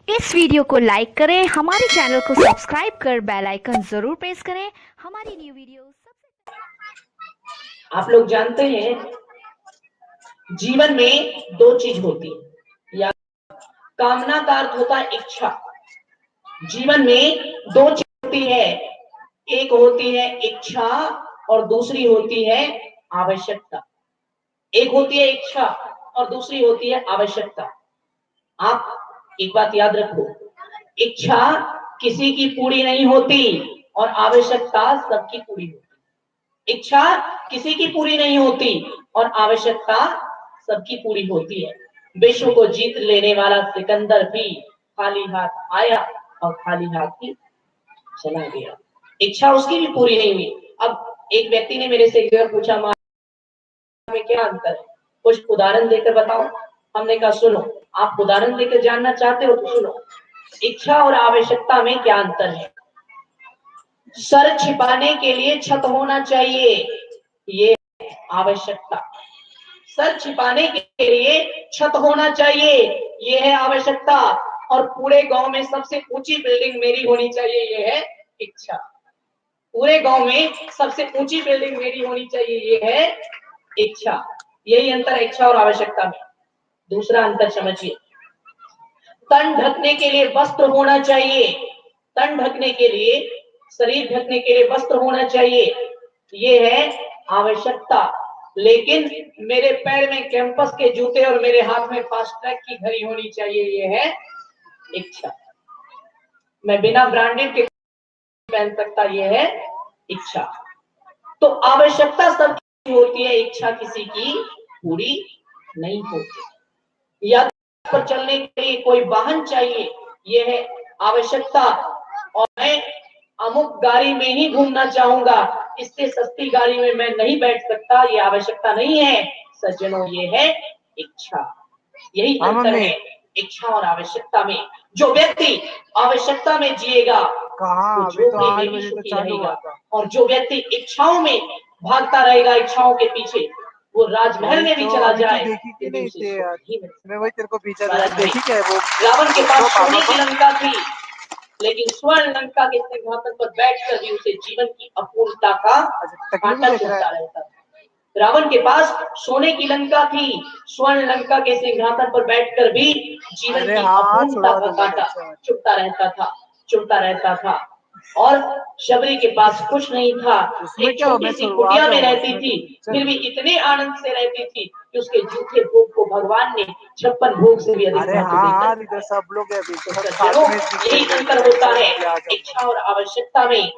इस वीडियो को लाइक करें, हमारे चैनल को सब्सक्राइब कर बेल आइकन जरूर प्रेस करें हमारी न्यू वीडियो सबसे। आप लोग जानते हैं जीवन में दो चीज होती है, या कामना का अर्थ होता है इच्छा। जीवन में दो चीज होती है, एक होती है इच्छा और दूसरी होती है आवश्यकता। एक होती है इच्छा और दूसरी होती है आवश्यकता। आप एक बात याद रखो, इच्छा किसी की पूरी नहीं होती और आवश्यकता सबकी पूरी होती। इच्छा किसी की पूरी नहीं होती और आवश्यकता सबकी पूरी होती है। विश्व को जीत लेने वाला सिकंदर भी खाली हाथ आया और खाली हाथ ही चला गया। इच्छा उसकी भी पूरी नहीं हुई। अब एक व्यक्ति ने मेरे से एक बार पूछा, मां में क्या अंतर है, कुछ उदाहरण देकर बताओ। हमने कहा सुनो, आप उदाहरण देकर जानना चाहते हो तो सुनो। इच्छा और आवश्यकता में क्या अंतर है। सर छिपाने के लिए छत होना चाहिए, ये आवश्यकता। सर छिपाने के लिए छत होना चाहिए, ये है आवश्यकता। और पूरे गांव में सबसे ऊंची बिल्डिंग मेरी होनी चाहिए, ये है इच्छा। पूरे गांव में सबसे ऊंची बिल्डिंग मेरी होनी चाहिए, ये है इच्छा। यही अंतर है इच्छा और आवश्यकता में। दूसरा अंतर समझिए, तन ढकने के लिए वस्त्र होना चाहिए। तन ढकने के लिए, शरीर ढकने के लिए वस्त्र होना चाहिए, ये है आवश्यकता। लेकिन मेरे पैर में कैंपस के जूते और मेरे हाथ में फास्ट ट्रैक की घड़ी होनी चाहिए, ये है इच्छा। मैं बिना ब्रांडेड के पहन सकता, ये है इच्छा। तो आवश्यकता सबकी होती है, इच्छा किसी की पूरी नहीं होती। या पर चलने के लिए कोई वाहन चाहिए, यह है आवश्यकता। और मैं अमुक गाड़ी में ही घूमना चाहूंगा, इससे सस्ती गाड़ी में मैं नहीं बैठ सकता, ये आवश्यकता नहीं है सज्जनों, ये है इच्छा। यही अंतर है इच्छा और आवश्यकता में। जो व्यक्ति आवश्यकता में जिएगा वो झोपड़ी में भी सुखी रहेगा, और जो व्यक्ति इच्छाओं में भागता रहेगा, इच्छाओं के पीछे, वो राजमहल में भी चला जाए लेकिन उसे सुख ही मैं वही तेरे को भेजा नहीं। देखी क्या है वो। रावण के पास सोने की लंका थी, लेकिन स्वर्ण लंका के सिंहासन पर बैठकर भी उसे जीवन की अपूर्णता का कांटा चुभता रहता था। रावण के पास सोने की लंका थी, स्वर्ण लंका के सिंहासन पर बैठकर भी जीवन की अपूर्णता का कांटा चुभता रहता था। और शबरी के पास कुछ नहीं था, एक छोटी सी कुटिया में रहती थी, फिर भी इतने आनंद से रहती थी कि उसके जूठे भोग को भगवान ने 56 भोग से भी अधिक महत्व देकर सब लोग यही अंतर होता है इच्छा और आवश्यकता में।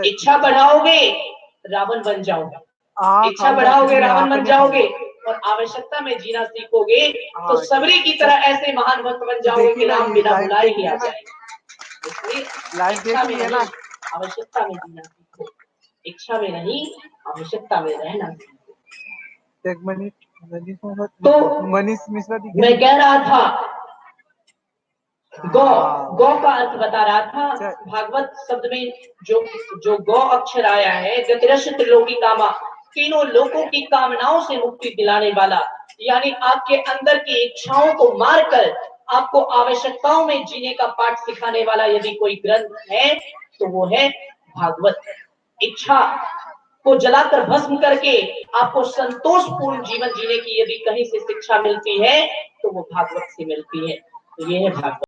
इच्छा बढ़ाओगे रावण बन जाओगे, इच्छा बढ़ाओगे रावण बन जाओगे, और आवश्यकता में जीना सीखोगे तो सबरी की तरह ऐसे महान भक्त बन जाओगे कि राम बिना बुलाए ही आ जाएंगे। इसलिए इच्छा में नहीं, आवश्यकता में जीना सीखो। इच्छा में नहीं, आवश्यकता में रहना सीखो। तो मैं कह रहा था, गौ, गौ का अर्थ बता रहा था। भागवत शब्द में जो गौ अक्षर आया है, गतिरश्य त्रिलोकी कामा, तीनों लोगों की कामनाओं से मुक्ति दिलाने वाला, यानी आपके अंदर की इच्छाओं को मारकर आपको आवश्यकताओं में जीने का पाठ सिखाने वाला यदि कोई ग्रंथ है तो वो है भागवत। इच्छा को जलाकर भस्म करके आपको संतोषपूर्ण जीवन जीने की यदि कहीं से शिक्षा मिलती है तो वो भागवत से मिलती है। तो ये है भागवत।